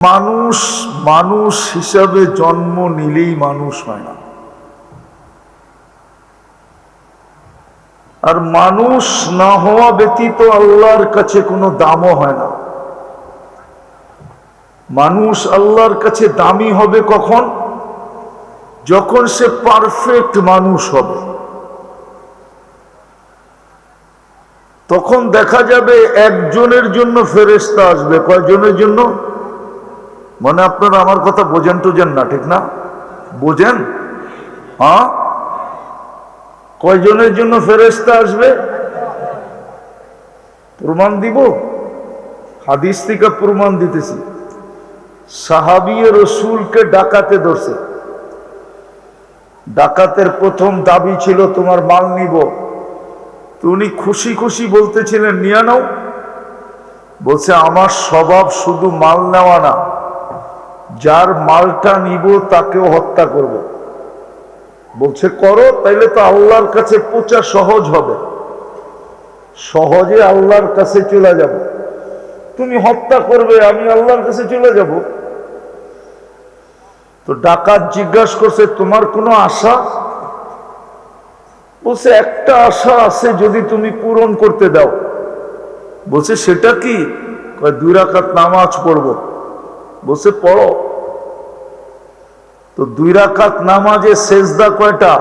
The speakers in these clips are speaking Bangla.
মানুষ মানুষ হিসাবে জন্ম নিলেই মানুষ হয় না, আর মানুষ না হওয়া ব্যতীত আল্লাহর কাছে কোনো দামও হয় না। মানুষ আল্লাহর কাছে দামি হবে কখন? যখন সে পারফেক্ট মানুষ হবে। তখন দেখা যাবে একজনের জন্য ফেরেশতা আসবে। কয়জনের জন্য? মানে আপনারা আমার কথা বোঝেন টোঝেন না, ঠিক না? বোঝেন? হ্যাঁ, কয়জনের জন্য ফেরেশতা আসবে? প্রমাণ দিব, হাদিস থেকে প্রমাণ দিতেছি। সাহাবী রাসূলকে ডাকাতে ধরছে। ডাকাতের প্রথম দাবি ছিল তোমার মাল নিব। তো উনি খুশি খুশি বলতেছিলেন নিয়ে নাও। বলছে আমার স্বভাব শুধু মাল নেওয়া না, যার মালটা নিব তাকেও হত্যা করব। বলছে করো, তাইলে তো আল্লাহর কাছে পৌঁছা সহজ হবে, সহজে আল্লাহর কাছে চলে যাব। তুমি হত্যা করবে, আমি আল্লাহর কাছে চলে যাব। তো ডাকাত জিজ্ঞাসা করছে তোমার কোনো আশা? বলছে একটা আশা আছে, যদি তুমি পূরণ করতে দাও। বলছে সেটা কি? 2 রাকাত নামাজ পড়বো। বলছে পড়ো। তো 2 রাকাত নামাজে সেজদা কয়টা?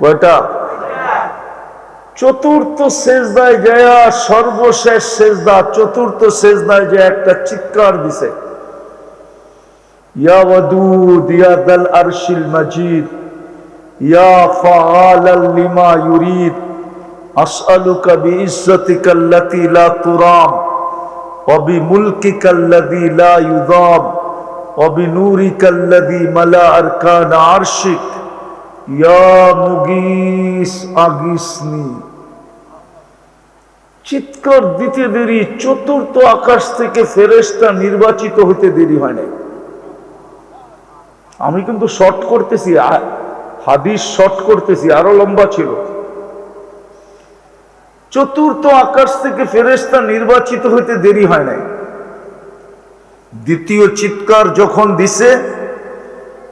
কয়টা? চতুর্থ সেজদায় যায়, সর্বশেষ সেজদা, চতুর্থ সেজদায় যায় একটা চিৎকার দিছে, ইয়া ওয়াদুদ ইয়া দাল আরশিল মাজিদ ইয়া ফাআলাল লিমা ইউরিদ আসআলুকা বিইজ্জাতিকাল্লাতী লা তুরাম ওয়া বিমুলকিকাল্লাযী লা ইউযাম ওয়া বিনূরিকাল্লাযী মালা আরকান আরশিক ইয়া মুগীস আগিসনি। চিৎকার দিতে দেরি, চতুর্থ আকাশ থেকে ফেরেশতা নির্বাচিত হতে দেরি হয় নাই। আমি কিন্তু শর্ট করতেছি, হাদিস শর্ট করতেছি, আরো লম্বা ছিল। চতুর্থ আকাশ থেকে ফেরেশতা নির্বাচিত হতে দেরি হয় নাই। দ্বিতীয় চিৎকার যখন দিছে,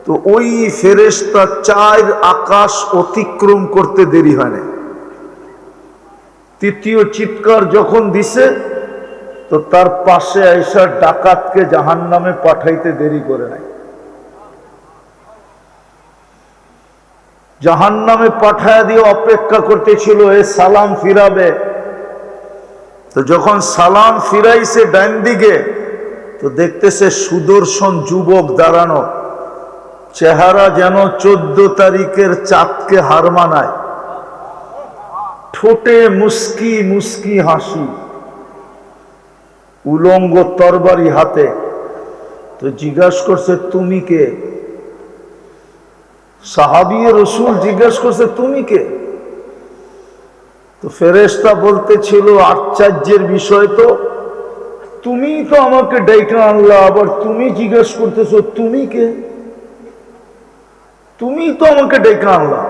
তো ওই ফেরেশতা 4 আকাশ অতিক্রম করতে দেরি হয় নাই। তৃতীয় চিৎকার যখন দিছে, তো তার পাশে আইসা ডাকাতকে জাহান্নামে পাঠাইতে দেরি করে নাই। জাহান্নামে পাঠায় দিয়ে অপেক্ষা করতেছিল, এ সালাম ফিরাবে। তো যখন সালাম ফিরাইছে ডান দিকে, তো দেখতেছে সুদর্শন যুবক দাঁড়ানো, চেহারা যেন 14 তারিখের চাঁদকে হার মানায়, ঠোঁটে মুস্কি মুস্কি হাসি, উলঙ্গ তরবারি হাতে। তো জিজ্ঞাসা করছে তুমি কে? সাহাবী রাসূল জিজ্ঞাসা করছে তুমি কে? তো ফেরেশতা বলতেছিল আশ্চর্যের বিষয় তো, তুমি তো আমাকে ডাইকা আনলা, আবার তুমি জিজ্ঞাসা করতেছো তুমি কে? তুমি তো আমাকে ডাইকা আনলা।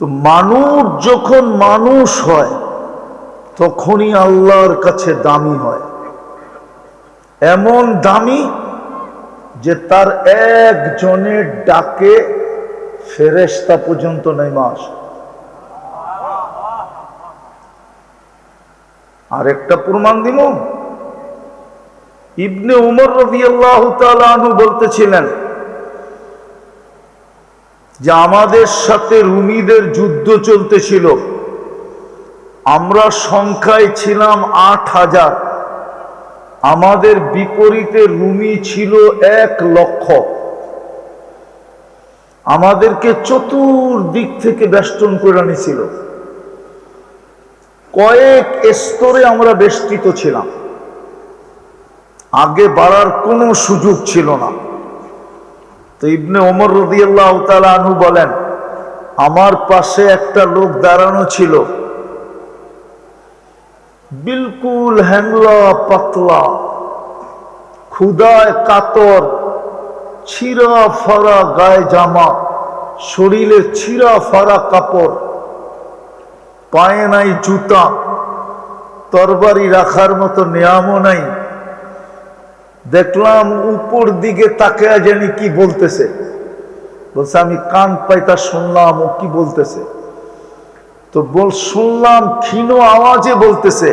তো মানুষ যখন মানুষ হয়, তখনই আল্লাহর কাছে দামি হয়। এমন দামি যে তার একজনের ডাকে ফেরেশতা পর্যন্ত নেমে আসে। আরেকটা প্রমাণ দিব। ইবনে উমর রাদিয়াল্লাহু তাআলা আনহু বলতেছিলেন যে আমাদের সাথে রুমিদের যুদ্ধ চলতেছিল, আমরা সংখ্যায় ছিলাম 8000, আমাদের বিপরীতে রুমি ছিল 1 লক্ষ। আমাদেরকে চতুর্দিক থেকে বেষ্টন করে নিয়েছিল। কয়েক স্তরে আমরা বেষ্টিত ছিলাম, আগে বাড়ার কোনো সুযোগ ছিল না। তো ইবনে ওমর রাদিয়াল্লাহু তাআলা আনহু বলেন, আমার পাশে একটা লোক দাঁড়ানো ছিল, বিলকুল হ্যাংলা পাতলা, ক্ষুধায় কাতর, ছিঁড়া ফাড়া গায়ে জামা, শরীরে ছিঁড়া ফাড়া কাপড়, পায়ে নাই জুতা, তরবারি রাখার মতো নেয়ামও নাই। দেখলাম উপর দিকে তাকায়া জানি কি বলতেছে। বলছে আমি কান পাইতা শুনলাম ও কি বলতেছে। তো শুনলাম ক্ষীণ আওয়াজে বলতেছে,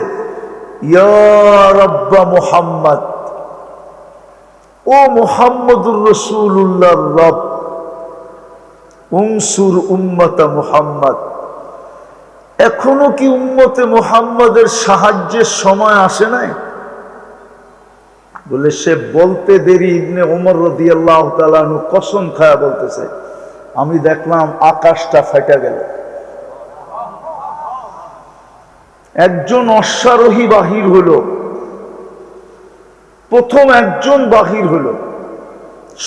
ইয়া রাব্বা মুহাম্মদ, ও মুহাম্মদুর রাসূলুল্লাহর রব, উনসুর উম্মত মুহাম্মদ। এখনো কি উম্মতে মুহাম্মদের সাহায্যের সময় আসে নাই? বলে সে বলতে দেরি ইবনে ওমর রাদিয়াল্লাহু তাআলা আনহু কসম খায়া বলতেছে, আমি দেখলাম আকাশটা ফেটে গেল। একজন অশ্বারোহী বাহির হলো, প্রথম একজন বাহির হলো,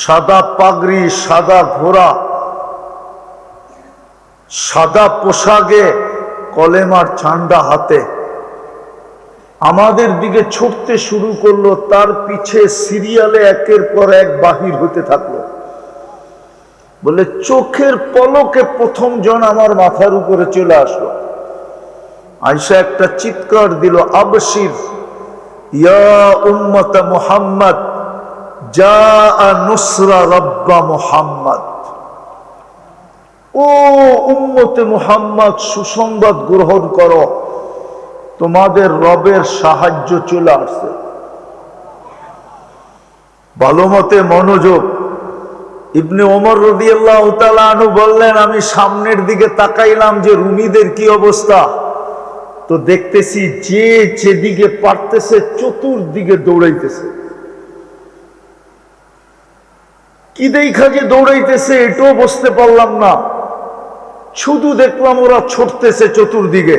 সাদা পাগড়ি, সাদা ঘোড়া, সাদা পোশাকে, কলেমার ঝান্ডা হাতে আমাদের দিকে ছুটতে শুরু করলো। তার পিছে সিরিয়ালে একের পর এক বাহির হতে থাকলো। বলে চোখের পলকে প্রথম জন আমার মাথার উপরে চলে আসলো। আয়েশা একটা চিৎকার দিল, আবশির ইয়া উম্মত মুহাম্মদ, জাআ নুসরা রাব্বা মুহাম্মদ। ও উম্মতে মুহাম্মদ, সুসংবাদ গ্রহণ করো, তোমাদের রবের সাহায্য চলে আসছে। ভালো মতে মনোযোগ। ইবনে ওমর রাদিয়াল্লাহু তাআলা আনহু বললেন, আমি সামনের দিকে তাকাইলাম যে রুমীদের কি অবস্থা। তো দেখতেছি যে যেদিকে পারতেছে চতুর্দিকে দৌড়াইতেছে। কি দেখা যে দৌড়াইতেছে এটাও বুঝতে পারলাম না, শুধু দেখলাম ওরা ছুটতেছে চতুর্দিকে।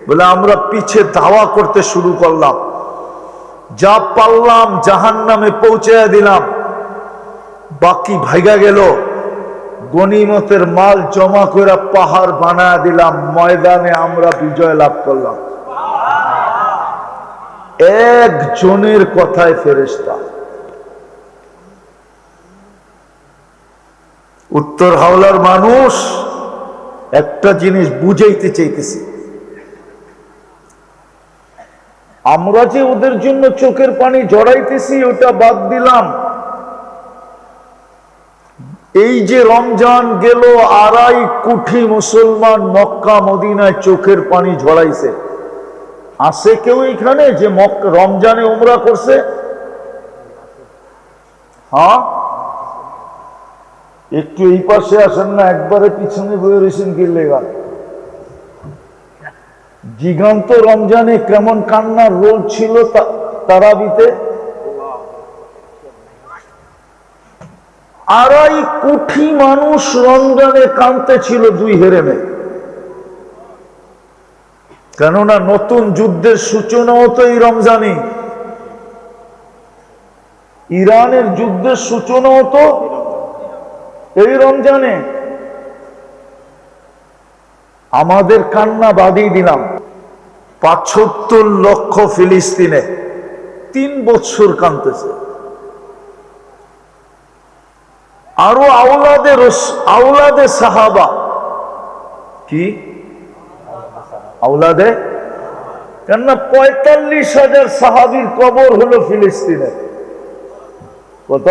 বলে আমরা পিছে ধাওয়া করতে শুরু করলাম, যা পারলাম জাহান্নামে পৌঁছায়া দিলাম। বাকি ভাইগা গেল, গনিমতের মাল জমা করে পাহাড় বানায় দিলাম। ময়দানে আমরা বিজয় লাভ করলাম। একজনের কথায় ফেরেশতা। উত্তর হাওলার মানুষ একটা জিনিস বুঝাইতে চাইতেছি, আমরা যে ওদের জন্য চোখের পানি জড়াইতেছি ওটা বাদ দিলাম। এই যে রমজান গেল, 2.5 কোটি মুসলমান মক্কা মদিনায় চোখের পানি ঝরাইছে। আছে কেউ এখানে যে রমজানে উমরা করছে? হ্যাঁ, একটু এই পাশে আসেন না, একবারে পিছনে বয়ে রয়েছেন কি লেগা। জিগান্ত রমজানে কেমন কান্নার রোল ছিল তারাবিতে। 2.5 কোটি মানুষ রমজানে কাঁদতে ছিল 2 হেরেমে। কেননা নতুন যুদ্ধের সূচনাও তো এই রমজানে, ইরানের যুদ্ধের সূচনাও তো এই রমজানে। আমাদের কান্না বাদিয়ে দিলাম। 75 লক্ষ ফিলিস্তিনে 3 বছর কাঁদতেছে। আরো আওলাদে সাহাবা, কি আওলাদে, কেননা 45,000 সাহাবীর কবর হলো ফিলিস্তিনে। কত?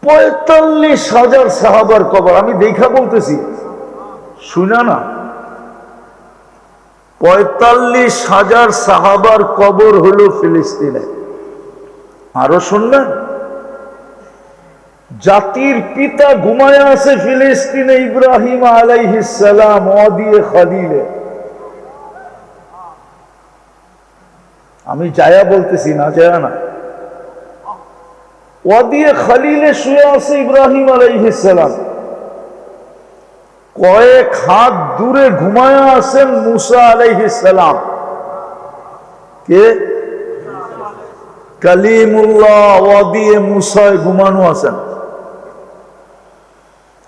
45,000 সাহাবার কবর। আমি দেখা বলতেছি, শুনা না। 45,000 সাহাবার কবর হলো ফিলিস্তিনে। আরো শুনলেন, জাতির পিতা ঘুমায় আছে ফিলিস্তিনে, ইব্রাহিম আলাইহিস সালাম, ওয়াদিয়ে খলিলে। আমি যায়া বলতেছি না, যায়া না, ওয়াদিয়ে খলিলে শুয়ে আছে ইব্রাহিম আলাইহিস সালাম। কয়েক হাত দূরে ঘুমায় আছেন মুসা আলাইহিস সালাম। কে? কালিমুল্লাহ ওয়াদিয়ে মুসায় ঘুমানো আছেন।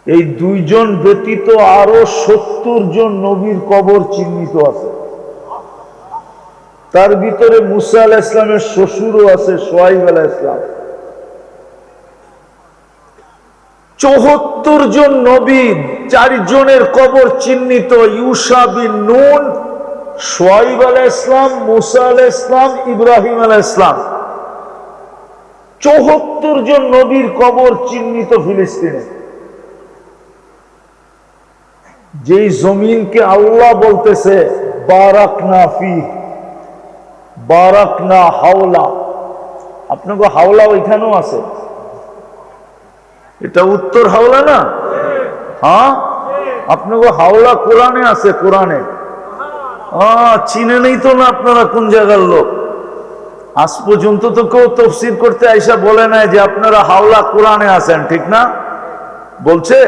এই 2 জন ব্যতীত আরো 70 জন নবীর কবর চিহ্নিত আছে। তার ভিতরে মুসা আলাইহিস সালামের শ্বশুরও আছে, শুআইব আলাইহিস সালাম। ৭৪ জন নবী, 4 জনের কবর চিহ্নিত, ইউসা বিন নুন, শুআইব আলাইহিস সালাম, মুসা আলাইহিস সালাম, ইব্রাহিম আলাইহিস সালাম। ৭৪ জন নবীর কবর চিহ্নিত ফিলিস্তিনে। যেই জমিনকে আল্লাহ বলতেছে বারাকনা ফি, বারাকনা হাওলা। আপনাকে হাওলা ওইখানেও আছে, এটা উত্তর হাওলা না? হ্যাঁ, আপনাকে হাওলা কোরআনে আছে, কোরআনে। চিনে নেই তো না আপনারা কোন জায়গার লোক। আজ পর্যন্ত তো কেউ তাফসীর করতে আইসা বলে নাই যে আপনারা হাওলা কোরআনে আছেন, ঠিক না? বলছে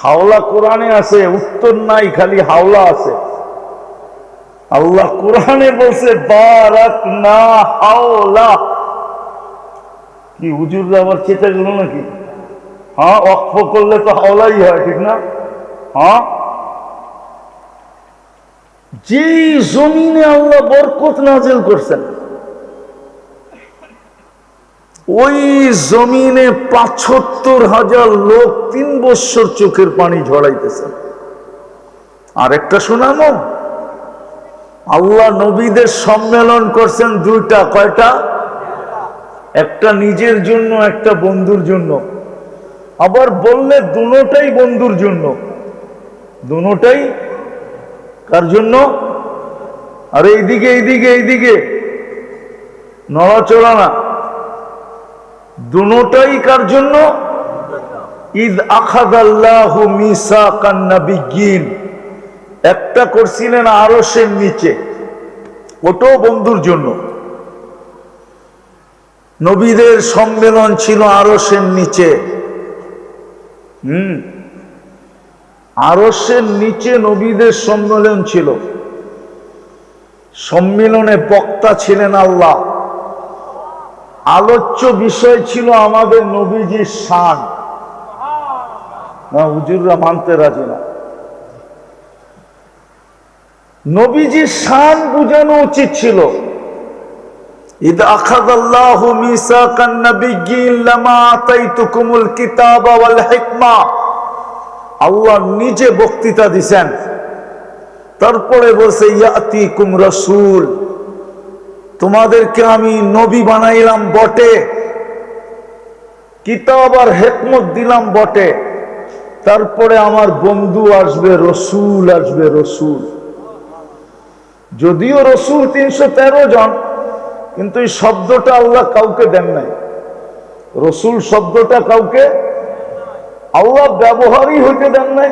হাওলা কোরআনে আছে, উত্তর নাই, খালি হাওলা আছে। আল্লাহ কোরআনে বলছে বারাকনা হাওলা। কি হুজুররা আবার চেতা গেল নাকি? হ্যাঁ, ওয়াকফ করলে তো হাওলাই হয়, ঠিক না? হ্যাঁ, যে জমিনে আল্লাহ বরকত নাযিল করছেন, ওই জমিনে ৭৫,০০০ লোক ৩ বছর চোখের পানি ঝরাইতেছেন। আর একটা শোনামো, আল্লাহ নবীদের সম্মেলন করছেন 2টা। কয়টা? একটা নিজের জন্য, একটা বন্ধুর জন্য। আবার বললে দুটোটাই বন্ধুর জন্য। দুটোটাই কার জন্য? আর এইদিকে এইদিকে এইদিকে নড়াচড়া না, দুটোটাই কার জন্য? ইদ আখাযাল্লাহু মিসাকান নাবিয়্যিন, একটা করছিলেন আরশের নিচে, ওটাও বন্ধুর জন্য। নবীদের সম্মেলন ছিল আরশের নিচে। আরশের নিচে নবীদের সম্মেলন ছিল। সম্মেলনে বক্তা ছিলেন আল্লাহ। আলোচ্য বিষয় ছিল আমাদের নবীজির শান। না, হুজুররা মানতে রাজি না। নবীজির শান বুঝানো উচিত ছিল। ইদ আখাযাল্লাহু মিসাকান নাবিয়্যিন লামা আতাইতুকুমুল কিতাবা ওয়াল হিকমা। আল্লাহ নিজে বক্তৃতা দিছেন, তারপরে বলছে ইয়াতিকুম রাসূল, তোমাদেরকে আমি নবী বানাইলাম বটে, কিতাব আর হিকমত দিলাম বটে, তারপরে আমার বন্ধু আসবে, রসুল আসবে, রসুল। যদিও রসুল ৩১৩ জন, কিন্তু এই শব্দটা আল্লাহ কাউকে দেন নাই। রসুল শব্দটা কাউকে আল্লাহ ব্যবহারই হইতে দেন নাই।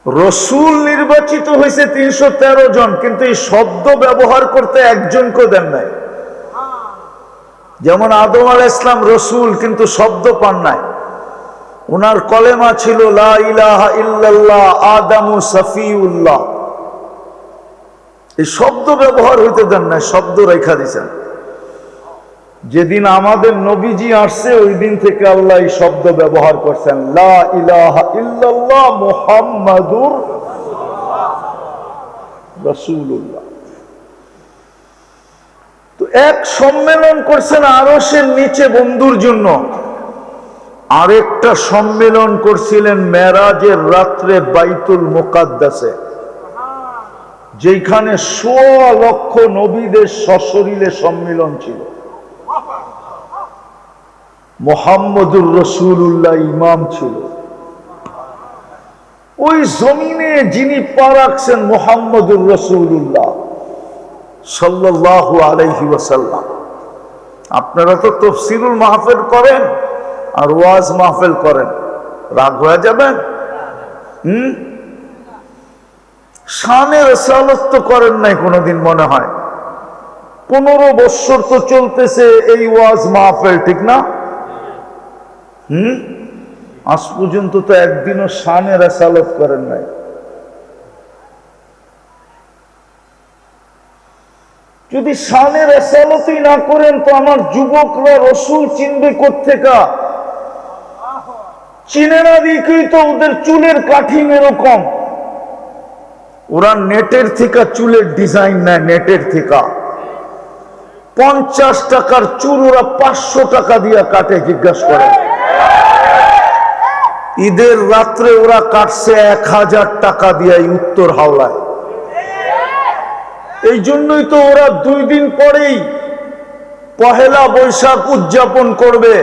রসুল নির্বাচিত হয়েছে ৩১৩ জন, কিন্তু এই শব্দ ব্যবহার করতে একজনকেও দেন নাই। যেমন আদম আলাইহিস সালাম রসুল, কিন্তু শব্দ পান নাই। ওনার কলেমা ছিল লা ইলাহা ইল্লাল্লাহ আদামু সফিউল্লাহ। এই শব্দ ব্যবহার হইতে দেন নাই, শব্দ রেখা দিয়েছেন। যেদিন আমাদের নবীজি আসছে, ওই দিন থেকে আল্লাহ এই শব্দ ব্যবহার করছেন, লা ইলাহা ইল্লাল্লাহ মুহাম্মাদুর রাসূলুল্লাহ। তো এক সম্মেলন করছেন আরশের নিচে বন্ধুর জন্য, আরেকটা সম্মেলন করছিলেন মেরাজের রাত্রে বাইতুল মুকাদ্দাসে, যেখানে ১৬ লক্ষ নবীদের সশরীরে সম্মিলন ছিল। মুহাম্মদুর রাসূলুল্লাহ ইমাম ছিল। ওই জমিনে যিনি পা রাখছেন মুহাম্মদুর রাসূলুল্লাহ সাল্লাল্লাহু আলাইহি ওয়াসাল্লাম। আপনারা তো তাফসীরুল মাহফিল করেন আর ওয়াজ মাহফিল করেন, রাগ হয়ে যাবেন? শানে রিসালাত তো করেন নাই কোনোদিন মনে হয়। 15 বছর তো চলতেছে এই ওয়াজ মাহফিল, ঠিক না? আজ পর্যন্ত তো একদিনও শানে রিসালাত করেন নাই। যদি শানে রিসালাতই না করেন, তো আমার যুবকরা রসুল চিনবে কোত্থেকে? চিনে না দেখেই তো ওদের চুলের কাঠিন এরকম। ওরা নেটের থেকে চুলের ডিজাইন নেয়, নেটের থেকে। 50 টাকার চুর ওরা 500 টাকা দিয়া কাটে। জিজ্ঞাসা করে ঈদের রাত্রে ওরা কাটছে 1000 টাকা দিয়া উত্তর হাওলায়। এই জন্যই তো ওরা 2 দিন পরেই পহেলা বৈশাখ উদযাপন করবে।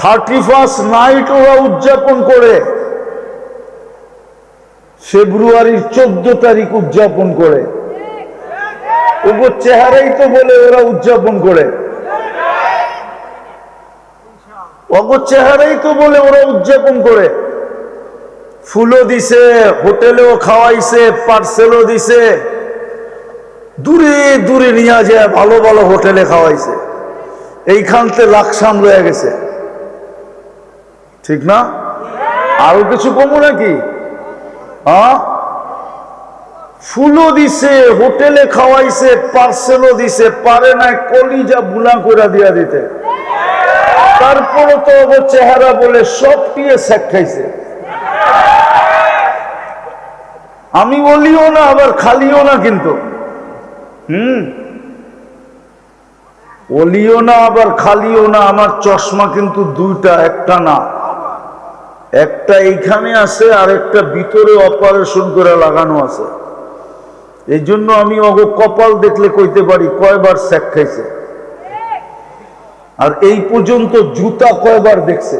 31st নাইট ওরা উদযাপন করে, ফেব্রুয়ারির 14 তারিখ উদযাপন করে। ওর চেহারাই তো বলে ওরা উদযাপন করে, ওর চেহারাই তো বলে ওরা উদযাপন করে। ফুলও দিছে, হোটেলেও খাওয়াইছে, পার্সেলও দিছে, দূরে দূরে নিয়ে যায় ভালো ভালো হোটেলে খাওয়াইছে। এইখানতে লাকসাম রয়ে গেছে, ঠিক না? আরো কিছু কমু নাকি? হ্যাঁ, ফুলও দিছে, হোটেলে খাওয়াইছে, পার্সেলও দিছে, পারে না কলিজা বুলা করে দিয়া দিতে। তারপরে তো ওর চেহারা বলে সব দিয়ে শেখ খাইছে। আমি বলিও না আবার খালিও না, কিন্তু ওলিও না আবার খালিও না। আমার চশমা কিন্তু দুইটা, একটা না। একটা এইখানে আছে আর একটা ভিতরে অপারেশন করে লাগানো আছে। এই জন্য আমি ওগো কপাল দেখলে কইতে পারি কয়বার শেখ খাইছে। আর এই পর্যন্ত জুতা কয়বার দেখছে,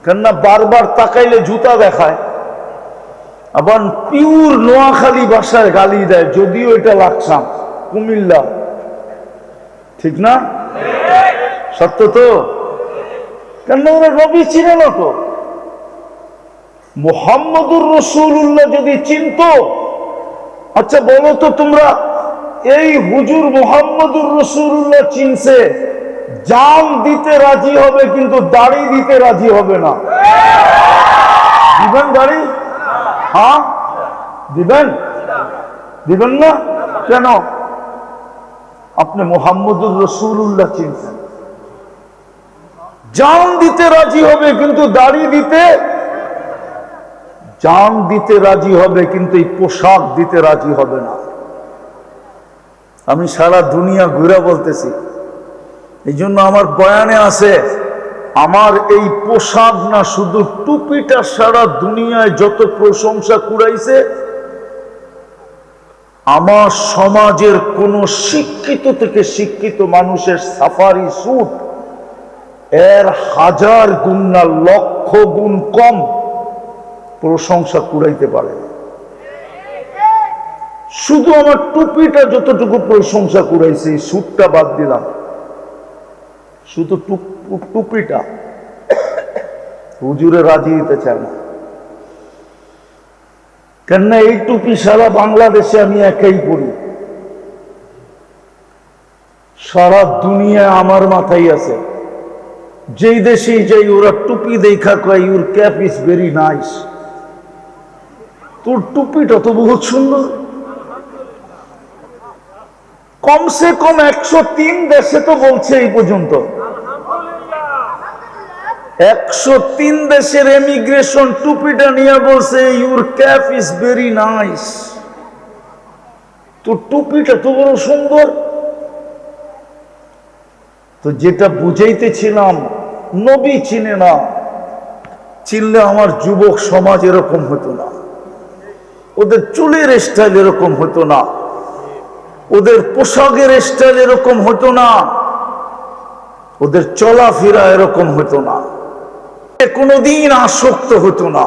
কেননা বারবার তাকাইলে জুতা দেখায়। আবার পিওর নোয়াখালী ভাষায় গালি দেয়, যদিও এটা লাকসাম, কুমিল্লা, ঠিক না? সত্য তো? কেন ওরা নবী চিনে না তো। মুহাম্মদুর রাসূলুল্লাহ যদি চিনতো, আচ্ছা বলো তো তোমরা, এই হুজুর মুহাম্মদুর রাসূলুল্লাহ চিনছে, জান দিতে রাজি হবে কিন্তু দাড়ি দিতে রাজি হবে না। দিবেন দাড়ি? হ্যাঁ দিবেন? দিবেন না কেন? আপনি মুহাম্মদুর রাসূলুল্লাহ চিনছেন, জান দিতে রাজি হবে কিন্তু দাড়ি দিতে, জান দিতে রাজি হবে কিন্তু এই পোশাক দিতে রাজি হবে না। আমি সারা দুনিয়া ঘুরে বলতেছি, এই জন্য আমার বয়ানে আছে, আমার এই পোশাক না, শুধু টুপিটা সারা দুনিয়ায় যত প্রশংসা কুড়াইছে, আমার সমাজের কোন শিক্ষিত থেকে শিক্ষিত মানুষের সাফারি স্যুট এর 1000 গুণ না 1,00,000 গুণ কম প্রশংসা কুড়াইতে পারে। শুধু আমার টুপিটা যতটুকু প্রশংসা কুড়াইছে, স্যুটটা বাদ দিলাম, শুধু টুপিটা হুজুরে রাজি দিতে চায় না। কেননা এই টুপি সারা বাংলাদেশে আমি একাই পরি, সারা দুনিয়ায় আমার মাথায় আছে। যেই দেশেই যাই ওরা টুপি দেখা কয় your cap is very nice. তোর টুপিটা তো বহুত সুন্দর। কমসে কম 103 দেশে তো বলছে এই পর্যন্ত, 103 দেশের এমিগ্রেশন টুপিটা নিয়ে বলছে your cap is very nice. তোর টুপিটা তো বড় সুন্দর। তো যেটা বুঝাইতেছিলাম, নবী চিনে না, চিনলে আমার যুবক সমাজ এরকম হতো না, ওদের চুলের স্টাইল এরকম হতো না, ওদের পোশাকের স্টাইল এরকম হতো না, ওদের চলাফেরা এরকম হতো না, কোনোদিন আসক্ত হতো না।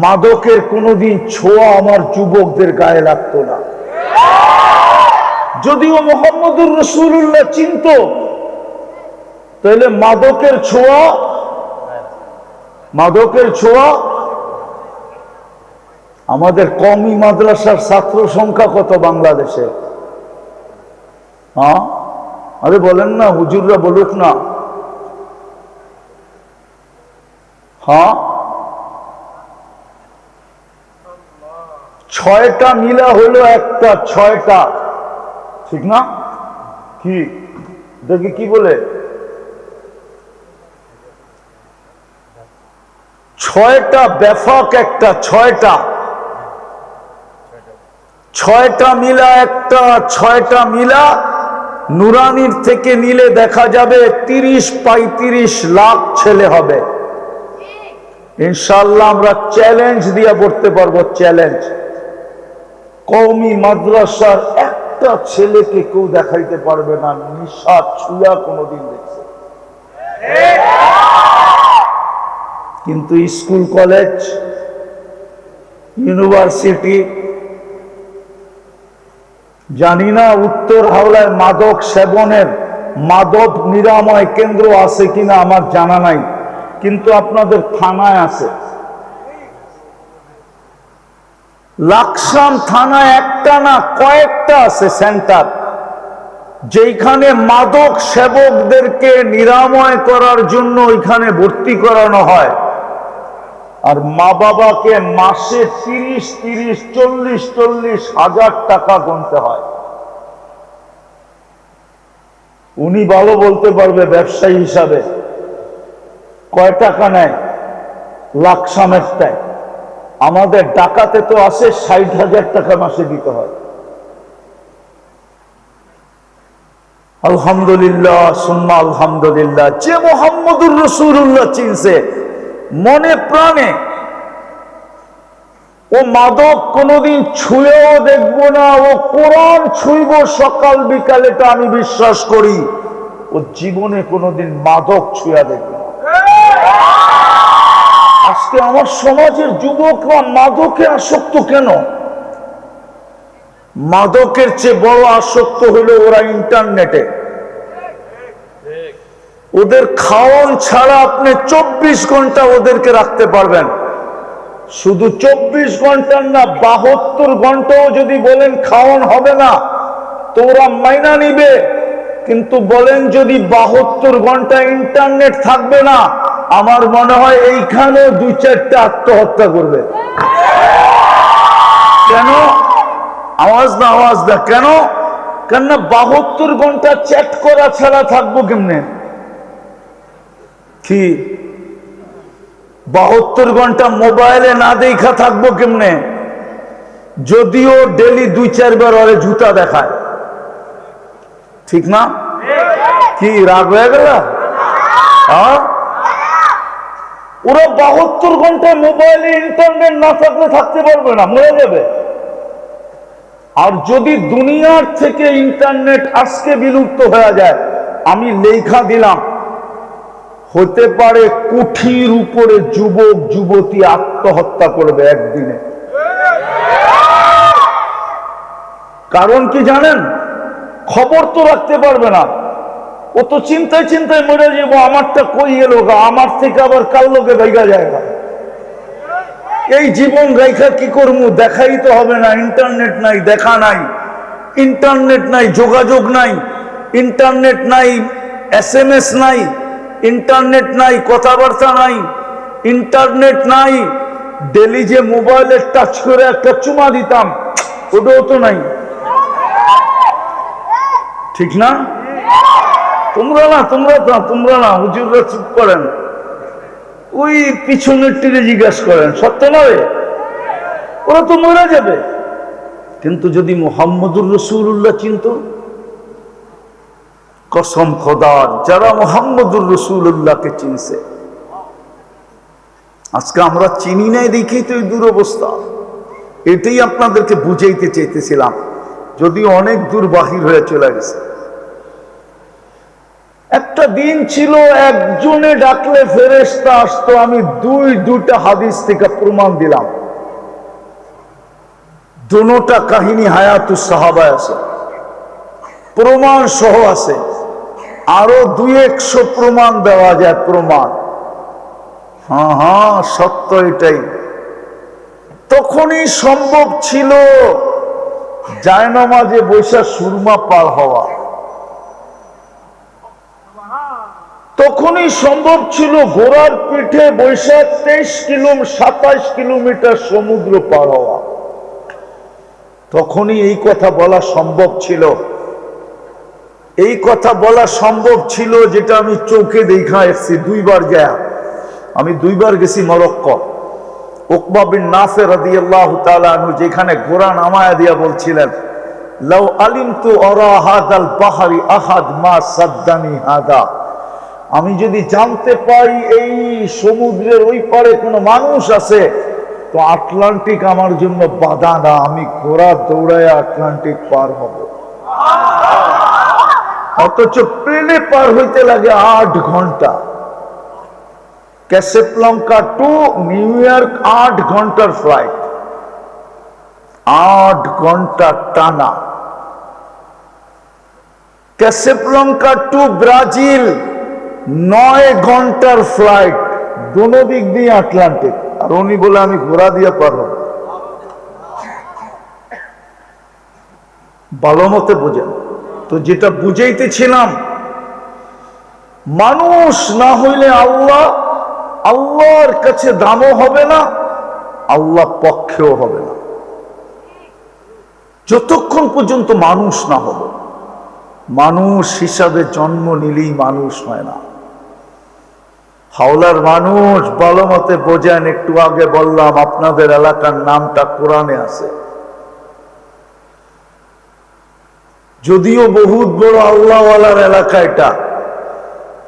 মাদকের কোনোদিন ছোঁয়া আমার যুবকদের গায়ে লাগতো না। যদিও মুহাম্মদুর রাসূলুল্লাহ চিনত, তাহলে মাদকের ছোঁয়া আমাদের কওমি মাদ্রাসার ছাত্র সংখ্যা কত বাংলাদেশে? হ্যাঁ, আরে বলেন না, হুজুররা বলুক না। হ্যাঁ, 6টা মিলা হলো একটা, 6টা, ঠিক না? কি দেখি কি বলে, 6টা ব্যাপক একটা, 6টা ছয়টা মিলা একটা, ছয়টা মিলা নুরানির থেকে নিলে দেখা যাবে 30-35 লাখ ছেলে হবে ইনশাআল্লাহ। আমরা চ্যালেঞ্জ দিয়ে পড়তে পারবো, চ্যালেঞ্জ। কওমি মাদ্রাসার একটা ছেলেকে কেউ দেখাইতে পারবে না নিশা ছুঁয়া কোনোদিন দেখছে। কিন্তু স্কুল, কলেজ, ইউনিভার্সিটি, জানি না উত্তর হাওড়ায় মাদক সেবনের, মাদক নিরাময় কেন্দ্র আছে কিনা আমার জানা নাই, কিন্তু আপনাদের থানায় আছে। লাকসাম থানায় একটা না কয়েকটা আছে সেন্টার, যেখানে মাদক সেবকদেরকে নিরাময় করার জন্য ওইখানে ভর্তি করানো হয়। আর মা বাবাকে মাসে 30-40 হাজার টাকা গুনতে হয়। উনি ভালো বলতে পারবে ব্যবসায়ী হিসাবে কয় টাকা নেয় লাকসামেরটায়। আমাদের ঢাকাতে তো আছে 60,000 টাকা মাসে দিতে হয়। আলহামদুলিল্লাহ সুম্মা আলহামদুলিল্লাহ। যে মুহাম্মদুর রাসূলুল্লাহ চিনছে মনে প্রাণে, ও মাদক কোনোদিন ছুঁয়েও দেখবো না, ও কোরআন ছুঁইব সকাল বিকাল, এটা আমি বিশ্বাস করি। ও জীবনে কোনোদিন মাদক ছুঁয়া দেখবে না। আজকে আমার সমাজের যুবকরা মাদকে আসক্ত কেন? মাদকের চেয়ে বড় আসক্ত হলো ওরা ইন্টারনেটে। ওদের খাওয়ান ছাড়া আপনি 24 ঘন্টা ওদেরকে রাখতে পারবেন। শুধু 24 ঘন্টার না, 72 ঘন্টাও যদি বলেন খাওয়ান হবে না তো ওরা মাইনা নিবে। কিন্তু বলেন যদি 72 ঘন্টা ইন্টারনেট থাকবে না, আমার মনে হয় এইখানে 2-4টা আত্মহত্যা করবে। কেন? আওয়াজ না কেন? কেননা 72 ঘন্টা চ্যাট করা ছাড়া থাকবো কেমনে? কি 72 ঘন্টা মোবাইলে না দেখা থাকবো কেমনে? যদিও ডেলি 2-4 বার ওরে জুতা দেখায়, ঠিক না? কি রাগ হয়ে গেল? ওরা 72 ঘন্টা মোবাইলে ইন্টারনেট না থাকলে থাকতে পারবে না, মরে যাবে। আর যদি দুনিয়ার থেকে ইন্টারনেট আজকে বিলুপ্ত হয়ে যায়, আমি লেখা দিলাম হতে পারে কোটির উপরে যুবক যুবতী আত্মহত্যা করবে একদিনে। কারণ কি জানেন? খবর তো রাখতে পারবে না। ও তো চিন্তায় চিন্তায় মরে যাবো, আমারটা কই এলো গা, আমার থেকে আবার কাল লোকে ভেগা যায়। এই জীবন রেখা কি করবো? দেখাই তো হবে না। ইন্টারনেট নাই, দেখা নাই, ইন্টারনেট নাই, যোগাযোগ নাই, ইন্টারনেট নাই, SMS নাই, ইন্টারনেট নাই, কথাবার্তা নাই, ইন্টারনেট নাই। ডেলি যে মোবাইলে টাচ করে একটা চুমা দিতাম, ওটাও তো নাই, ঠিক না? তোমরা না হুজুররা চুপ করেন, ওই পিছনের টিরে জিজ্ঞাসা করেন, সত্য নয়? ওরা তো মরে যাবে। কিন্তু যদি মুহাম্মদুর রাসূলুল্লাহ চিনত, কসম খোদার, যারা মুহাম্মদুর রাসূলুল্লাহকে চিনছে, আজকে আমরা চিনি নাই দেখেই তো এই দুরবস্থা। এটাই আপনাদেরকে বুঝাইতে চাইতেছিলাম, যদিও অনেক দূর বাহির হয়ে চলে গেছে। একটা দিন ছিল একজনে ডাকলে ফেরেশতা আসতো। আমি দুইটা হাদিস থেকে প্রমাণ দিলাম, দুটোটা কাহিনী হায়াতুস সাহাবায় আছে, প্রমাণ সহ আছে। আরো 200 প্রমাণ দেওয়া যায়, প্রমাণ। হ্যাঁ সত্য এটাই। তখনই সম্ভব ছিল জায়নামাজে বৈশা সুরমা পার হওয়া, তখনই সম্ভব ছিল ঘোড়ার পিঠে বৈশা 27 কিলোমিটার সমুদ্র পার হওয়া। তখনই এই কথা বলা সম্ভব ছিল। এই কথা বলা সম্ভব ছিল, যেটা আমি চোখে দেখা এসেছি 2 বার। আমি 2 বার গেছি মরক্কো। উকবা বিন নাফি রাদিয়াল্লাহু তাআলা আনহু যেখানে ঘোড়া নামায়া দিয়া বলছিলেন, লাউ আলিমতু আরা হাযাল বাহরি আহাদ মা সাদ্দানি হাদা, আমি যদি জানতে পারি এই সমুদ্রের ওই পারে কোনো মানুষ আছে তো আটলান্টিক আমার জন্য বাধা না, আমি ঘোড়া দৌড়ায় আটলান্টিক পার হব। অথচ প্লেনে পার হইতে লাগে 8 ঘন্টা। ক্যাসাব্লাঙ্কা টু নিউ ইয়র্ক 8 ঘন্টার ফ্লাইট, 8 ঘন্টা টানা। ক্যাসাব্লাঙ্কা টু ব্রাজিল 9 ঘন্টার ফ্লাইট, দোনো দিক দিয়ে আটলান্টিক। আর উনি বলে আমি ঘোড়া দিয়ে পার হব। ভালো মতে বোঝেন তো। যেটা বুঝাইতেছিলাম, মানুষ না হইলে আল্লাহ, আল্লাহর কাছে দামও হবে না, আল্লাহ পক্ষেও হবে না, যতক্ষণ পর্যন্ত মানুষ না হবে। মানুষ হিসাবে জন্ম নিলেই মানুষ হয় না। হাওলার মানুষ ভালো মতে বোঝেন। একটু আগে বললাম আপনাদের এলাকার নামটা কোরআনে আছে, যদিও বহুত বড় আল্লাহওয়ালার এলাকা এটা।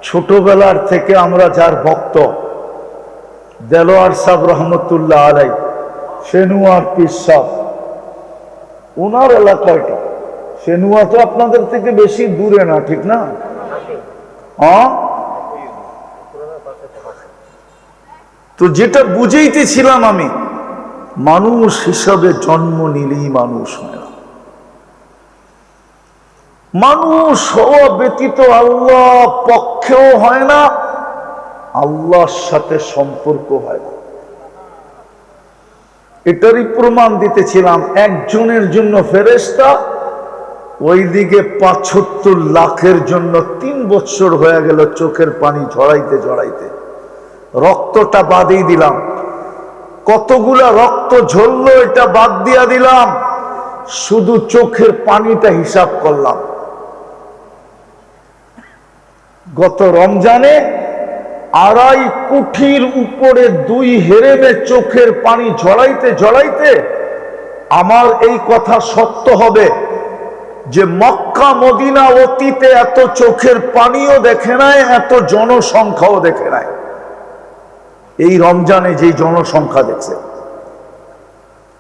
ছোটবেলার থেকে আমরা যার ভক্ত, দেলোয়ার সাহেব রহমতুল্লাহ আলাই, সেনুয়ার পীর সাহেব, ওনার এলাকা এটা। সেনুয়া তো আপনাদের থেকে বেশি দূরে না, ঠিক না? হ্যাঁ, তো যেটা বুঝাইতেছিলাম আমি, মানুষ হিসাবে জন্ম নিলেই মানুষ হয় না। মানুষ হওয়া ব্যতীত আল্লাহ পক্ষেও হয় না, আল্লাহর সাথে সম্পর্ক হয় না। এটারই প্রমাণ দিতেছিলাম। একজনের জন্য ফেরেশতা, ওইদিকে ৭৫ লাখের জন্য 3 বছর হয়ে গেল চোখের পানি ঝরাইতে ঝরাইতে। রক্তটা বাদই দিলাম, কতগুলা রক্ত ঝরলো এটা বাদ দিয়া দিলাম, শুধু চোখের পানিটা হিসাব করলাম। গত রমজানে 2.5 কোটির উপরে 2 হেরেমে চোখের পানি ঝরাইতে ঝরাইতে আমার এই কথা সত্য হবে যে মক্কা মদিনা অতীতে এত চোখের পানিও দেখে নাই, এত জনসংখ্যাও দেখে নাই। এই রমজানে যে জনসংখ্যা দেখছে,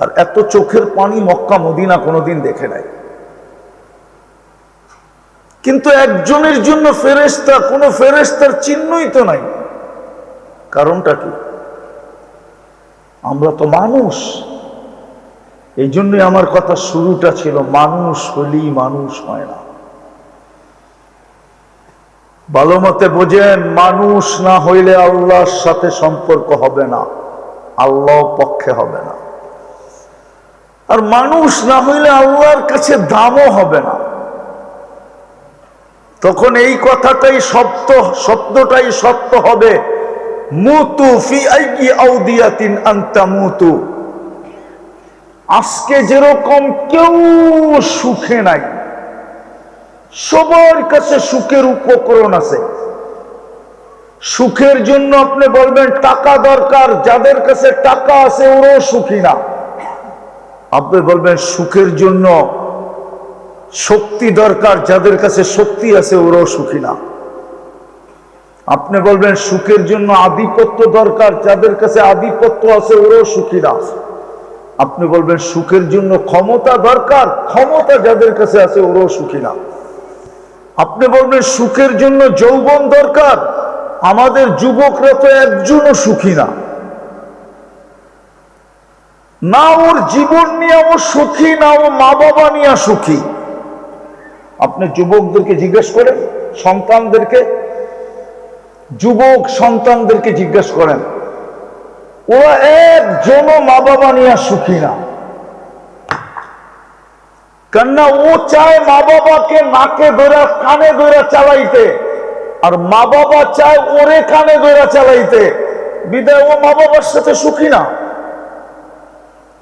আর এত চোখের পানি মক্কা মদিনা কোনোদিন দেখে নাই। কিন্তু একজনের জন্য ফেরেশতা, কোন ফেরেশতার চিহ্নই তো নাই। কারণটা কি? আমরা তো মানুষ। এই জন্যই আমার কথা শুরুটা ছিল, মানুষ হলেই মানুষ হয় না। ভালো মতে বোঝেন, মানুষ না হইলে আল্লাহর সাথে সম্পর্ক হবে না, আল্লাহ পক্ষে হবে না। আর মানুষ না হইলে আল্লাহর কাছে দামও হবে না। তখন এই কথাটাই সত্য, শব্দটাই সত্য হবে, মুতু ফি আইয়ি আউদিয়াতিন আনতা মুতু। আজকে যেরকম কেউ সুখে নাই, সবার কাছে সুখের উপকরণ আছে। সুখের জন্য আপনি বলবেন টাকা দরকার, যাদের কাছে টাকা আছে ওরাও সুখী না। আপনি বলবেন সুখের জন্য শক্তি দরকার, যাদের কাছে শক্তি আছে ওরাও সুখী না। আপনি বলবেন সুখের জন্য আধিপত্য দরকার, যাদের কাছে আধিপত্য আছে ওরাও সুখী না। আপনি বলবেন সুখের জন্য ক্ষমতা দরকার, ক্ষমতা যাদের কাছে আছে ওরাও সুখী না। আপনি বলবেন সুখের জন্য যৌবন দরকার, আমাদের যুবকরা তো একজনও সুখী না। না ওর জীবন নিয়ে ও সুখী, না ও মা বাবা নিয়ে সুখী। আপনি যুবকদেরকে জিজ্ঞেস করেন, সন্তানদেরকে, যুবক সন্তানদেরকে জিজ্ঞেস করেন, ওরা একজনও মা বাবা নিয়ে সুখী না। কেননা ও চায় মা বাবাকে নাকে ধরে কানে ধরে চালাইতে, আর মা বাবা চায় ওরে কানে ধরে চালাইতে। বিদায় ও মা বাবার সাথে সুখী না।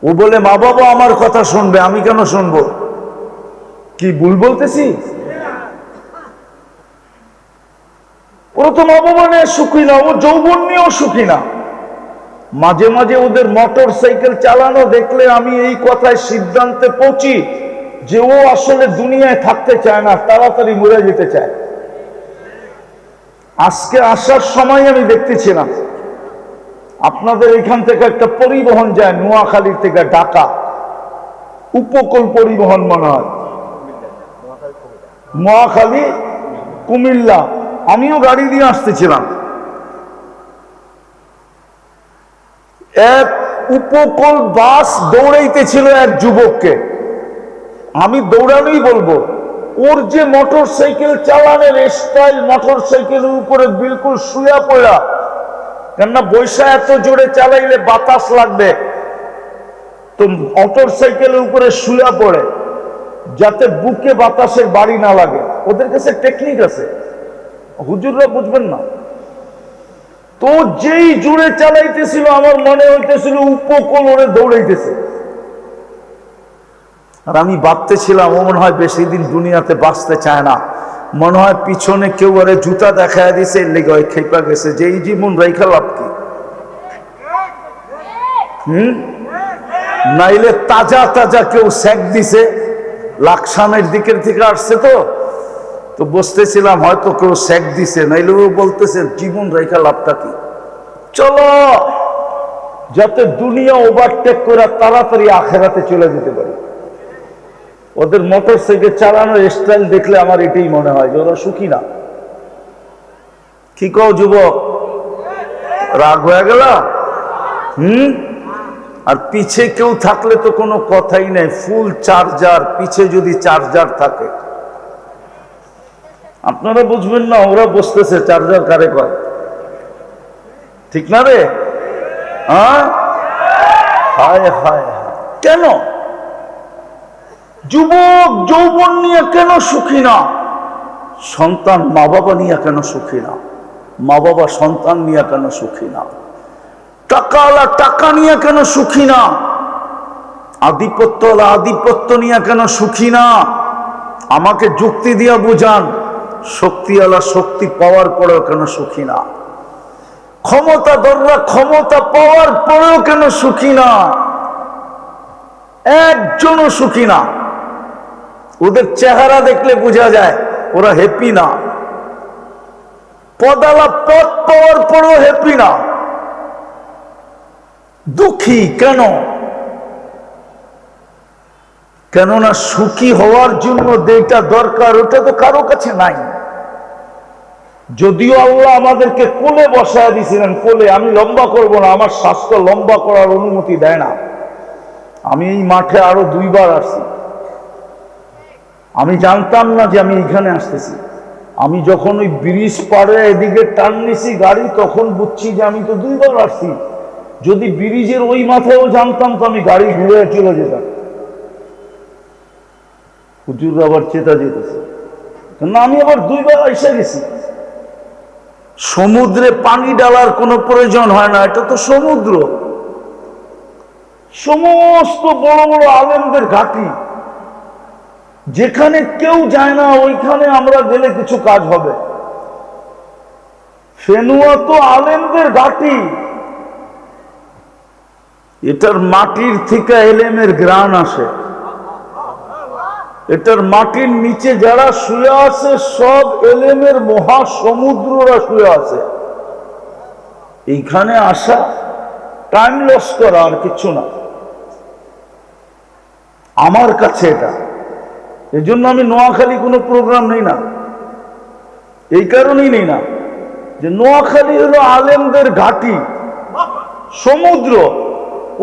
ও বলে মা বাবা আমার কথা শুনবে, আমি কেন শুনবো? কি ভুল বলতেছি? ওরা তো মা বাবা নিয়ে সুখী না, ও যৌবন নিয়েও সুখী না। মাঝে মাঝে ওদের মোটর সাইকেল চালানো দেখলে আমি এই কথায় সিদ্ধান্তে পৌঁছি যে ও আসলে দুনিয়ায় থাকতে চায় না, তাড়াতাড়ি মরে যেতে চায়। আজকে আসার সময় আমি দেখতেছিলাম আপনাদের এখান থেকে একটা পরিবহন যায় নোয়াখালী থেকে ঢাকা, উপকূল পরিবহন মনে হয়, নোয়াখালী কুমিল্লা। আমিও গাড়ি দিয়ে আসতেছিলাম, এক উপকূল বাস দৌড়াইতেছিল এক যুবককে। আমি দৌড়ানোই বলবো, ওর যে মোটর সাইকেল চালানোর স্টাইল, মোটর সাইকেলের উপরে বিলকুল শুয়া পড়া, কেননা বৈশা এত জোরে চালাইলে বাতাস লাগবে, তো মোটর সাইকেলের উপরে শুয়া পড়ে যাতে বুকে বাতাসের বাড়ি না লাগে। ওদের কাছে টেকনিক আছে, হুজুররা বুঝবেন না। তো যেই জোরে চালাইতেছিল আমার মনে হইতেছিল উপকূল ওরে দৌড়াইতেছে। আর আমি ভাবতেছিলাম ও মনে হয় বেশি দিন দুনিয়াতে বাঁচতে চায় না, মনে হয় পিছনে কেউ আরে জুতা দেখায় দিছে, এর লেগে ওই খেপা গেছে, যে এই জীবন রেখা লাভ কি? নাইলে তাজা তাজা কেউ সেক দিছে, লাকসামের দিকের থেকে আসছে, তো বসতেছিলাম হয়তো কেউ সেক দিছে, নাইলে ও বলতেছে জীবন রেখা লাভটা কি? চলো যাতে দুনিয়া ওভারটেক করে তাড়াতাড়ি আখেরাতে চলে যেতে পারি। ওদের মোটর সাইকেল চালানোর স্টাইল দেখলে আমার এটাই মনে হয় যে ওরা সুখী না। কি কও যুবক, রাগ হয়ে গেল? আর পিছে কেউ থাকলে তো কোনো কথাই নেই, ফুল চার্জার, পিছে যদি চার্জার থাকে। আপনারা বুঝবেন না, ওরা বসতেছে চার্জার কারে কয়, ঠিক না রে? হায় হায় হায়, কেন যুবক যৌবন নিয়ে কেন সুখী না? সন্তান মা বাবা নিয়ে কেন সুখী না? মা বাবা সন্তান নিয়ে কেন সুখী না? টাকাওয়ালা টাকা নিয়ে কেন সুখী না? আধিপত্যওয়ালা আধিপত্য নিয়ে কেন সুখী না? আমাকে যুক্তি দিয়া বুঝান, শক্তিওয়ালা শক্তি পাওয়ার পরেও কেন সুখী না? ক্ষমতাধররা ক্ষমতা পাওয়ার পরেও কেন সুখী না? একজনও সুখী না। ওদের চেহারা দেখলে বোঝা যায় ওরা হ্যাপি না। পদালা পদ পাওয়ার পরেও হ্যাপি না, দুঃখী কেন? কেননা সুখী হওয়ার জন্য যেটা দরকার ওটা তো কারো কাছে নাই। যদিও আল্লাহ আমাদেরকে কোলে বসায় দিয়েছিলেন, কোলে, আমি লম্বা করব না, আমার স্বাস্থ্য লম্বা করার অনুমতি দেয় না। আমি এই মাঠে আরো 2 বার আসছি, আমি জানতাম না যে আমি এখানে আসতেছি। আমি যখন ওই ব্রিজ পাড়ে এদিকে টান নিছি গাড়ি, তখন বুঝছি যে আমি তো 2 বার আসছি। যদি ব্রিজের ওই মাথায়ও জানতাম তো আমি গাড়ি ঘুরে চলে যেতাম। হুজুর আবার চেতা যেতেছে, না আমি আবার 2 বার এসে গেছি। সমুদ্রে পানি ডালার কোনো প্রয়োজন হয় না, এটা তো সমুদ্র। সমস্ত বড় বড় আলেমদের ঘাঁটি, যেখানে কেউ যায় না ওইখানে আমরা গেলে কিছু কাজ হবে। ফেনুয়া তো আলেমদের ঘাঁটি, এটার মাটির থেকে এলেমের গ্রাণ আসে। এটার মাটির নিচে যারা শুয়ে আছে সব এলেমের মহাসমুদ্ররা শুয়ে আছে। এইখানে আসা টাইম লস করা, আর কিছু না আমার কাছে এটা। এই জন্য আমি নোয়াখালী কোনো প্রোগ্রাম নেই না, এই কারণেই নেই না যে নোয়াখালী হলো আলেমদের ঘাঁটি, সমুদ্র।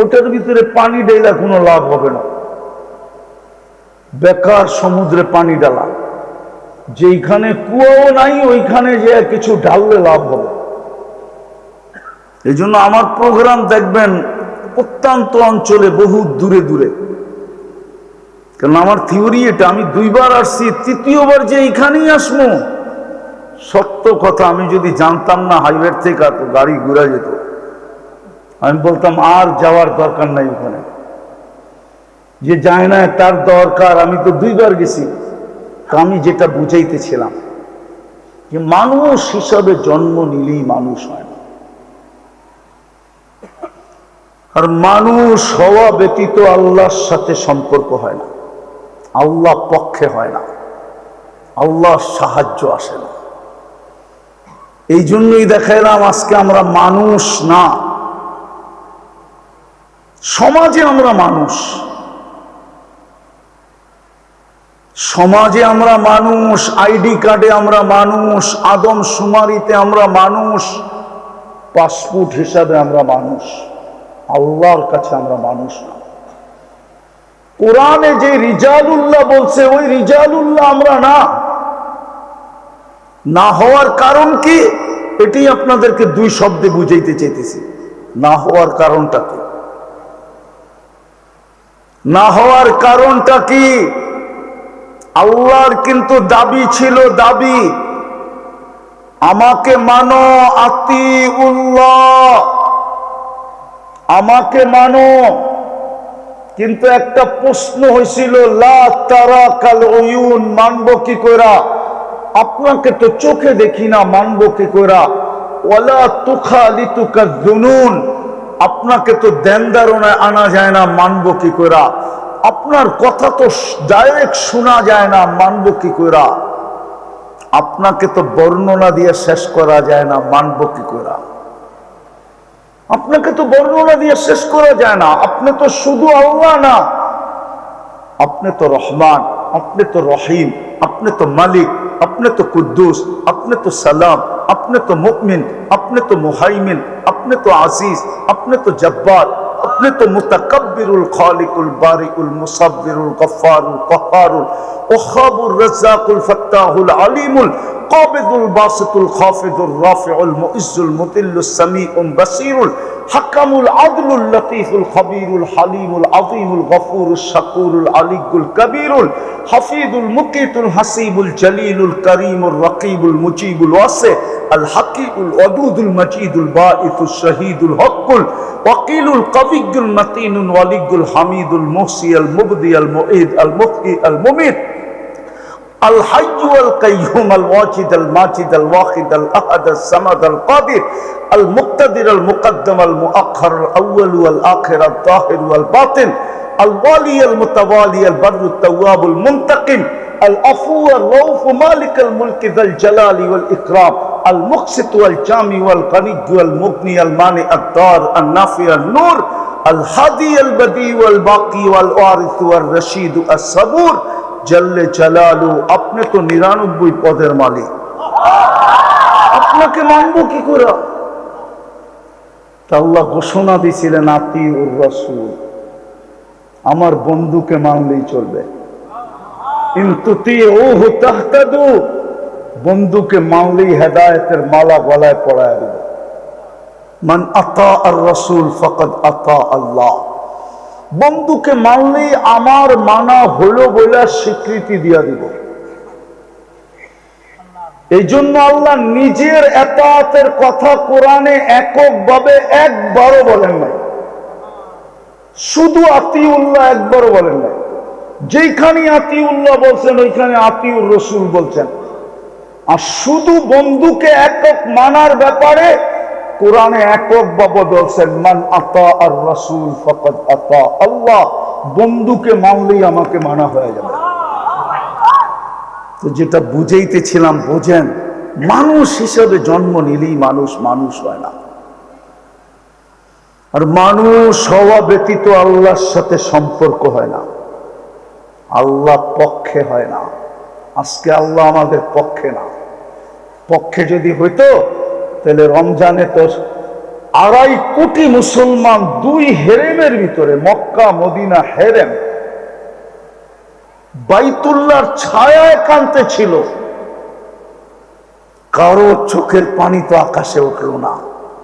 ওটার ভিতরে পানি ঢেলা কোনো লাভ হবে না, বেকার সমুদ্রে পানি ডালা। যেইখানে কুয়াও নাই ওইখানে যে কিছু ঢাললে লাভ হবে। এই জন্য আমার প্রোগ্রাম দেখবেন প্রত্যন্ত অঞ্চলে, বহু দূরে দূরে। কারণ আমার থিওরি এটা, আমি 2 বার আসছি, 3য়বার যে এইখানেই আসবো। সত্য কথা, আমি যদি জানতাম না হাইওয়ে থেকে তো গাড়ি ঘুরে যেত, আমি বলতাম আর যাওয়ার দরকার নাই ওখানে। যে যায় না তার দরকার, আমি তো 2 বার গেছি। আমি যেটা বুঝাইতেছিলাম যে মানুষ হিসাবে জন্ম নিলেই মানুষ হয় না। আর মানুষ হওয়া ব্যতীত আল্লাহর সাথে সম্পর্ক হয় না, আল্লাহ পক্ষে হয় না, আল্লাহর সাহায্য আসে না। এই জন্যই দেখাইলাম আজকে আমরা মানুষ না, সমাজে আমরা মানুষ, সমাজে আমরা মানুষ, আইডি কার্ডে আমরা মানুষ, আদম শুমারিতে আমরা মানুষ, পাসপোর্ট হিসাবে আমরা মানুষ, আল্লাহর কাছে আমরা মানুষ না। কোরআনে যে রিজালুল্লাহ বলছে ওই রিজালুল্লাহ আমরা না। না হওয়ার কারণ কি এটি আপনাদেরকে দুই শব্দে বুঝাইতে চাইতেছি। না হওয়ার কারণটা কি? না হওয়ার কারণটা কি? আল্লাহর কিন্তু দাবি ছিল, দাবি আমাকে মানো, আতিউল্লাহ, আমাকে মানো। কিন্তু একটা প্রশ্ন হয়েছিল, লা তারা কাল উয়ুন, মানবো কি কইরা? আপনাকে তো চোখে দেখি না, মানবো কি কইরা? ওয়ালা তুখালিতুকা যুনুন, আপনাকে তো ধ্যান ধারণায় আনা যায় না, মানবো কি কইরা? আপনার কথা তো ডাইরেক্ট শোনা যায় না, মানবো কি কইরা? আপনাকে তো বর্ণনা দিয়ে শেষ করা যায় না, মানবো কি কইরা? আপনাকে তো বর্ণনা দিয়ে শেষ করা যায় না। আপনি তো শুধু আল্লাহ না, আপনি তো রহমান, আপনি তো রহিম, আপনি তো মালিক, আপনি তো কুদ্দুস, আপনি তো সালাম, আপনি তো মুমিন, আপনি তো মুহাইমিন, আপনি তো আজিজ, আপনি তো জব্বার, আপনি তো মুতাকাব্বিরুল খালিকুল বারিকুল মুসাব্বিরুল গফফারুল কাহ্হারুল ওয়াহাবুর রাজ্জাকুল ফাত্তাহুল আলিমুল কাবিদুল বাসিতুল খাফিদুর রাফিউল মুইজ্জুল মুতিল্লুস সামিউল বাসীরুল হাকামুল আদলুল লতীফুল খবীরুল হালিমুল আযীমুল গফুরুশ শাকুরুল আলিয়্যুল কবীরুল হাফিজুল মুকিতুল হাসিবুল জলিলুল করিমুর রকিবুল মুজিবুল ওয়াসি আল হাকিমুল ওয়াদুদুল মজিদুল বাঈসুশ শহীদুল হকুল ওয়াকিলুল কবিয়্যুল মতিনুল ওয়ালিয়্যুল হামিদুল মুহসি আল মুবদি আল মুঈদ আল মুহয়ি আল মুমীত الحي والقيوم الواجد الماجد الواحد الأحد الصمد القادر المقتدر المقدم المؤخر الأول والآخر الظاهر والباطن الوالي المتوالي البر التواب المنتقم العفو الرؤوف مالك الملك ذا الجلال والإكرام المقسط والجامع والغني والمغني المانع الضار النافع النور الهادي البديع والباقي والوارث والرشيد الصبور জল্লে জালালু। আপনি তো 99 পদের মালিক, আপনাকে মানবো কি করে? আল্লাহ ঘোষণা দিয়েছিলেন আতিউর রাসূল, আমার বন্ধুকে মানলেই চলবে। ইন তুতিউহু তাহতাদু, বন্ধুকে মানলেই হেদায়েতের মালা গলায় পরায় দেবে। মান আতা আর রাসূল ফাকাদ আতা আল্লাহ, বন্ধুকে মানলেই আমার মানা হলো বলে স্বীকৃতি দিয়া দিব। এই জন্য আল্লাহ নিজের এতাআতের কথা কোরআনে এককভাবে একবারও বলেন নাই, শুধু আতিউল্লাহ একবারও বলেন নাই। যেখানে আতিউল্লাহ বলছেন ওইখানে আতিউর রাসূল বলছেন। আর শুধু বন্ধুকে একক মানার ব্যাপারে কোরআনে এককভাবে বলছেন, মান আতা আর রাসূল ফাকাদ আতা আল্লাহ, বন্ধুকে মানলেই আমাকে মানা হয়ে যাবে। তো যেটা বুঝাইতেছিলাম, বোঝেন, মানুষ হিসেবে জন্ম নিলেই মানুষ মানুষ হয় না। আর মানুষ হওয়া ব্যতীত আল্লাহর সাথে সম্পর্ক হয় না, আল্লাহ পক্ষে হয় না। আজকে আল্লাহ আমাদের পক্ষে না। পক্ষে যদি হইতো তাহলে রমজানে তো 2.5 কোটি মুসলমান 2 হেরেমের ভিতরে, মক্কা মদিনা হেরেম, বাইতুল্লাহর ছায়ায় কাঁদতে ছিল, কারো চোখের পানি তো আকাশে উঠল না।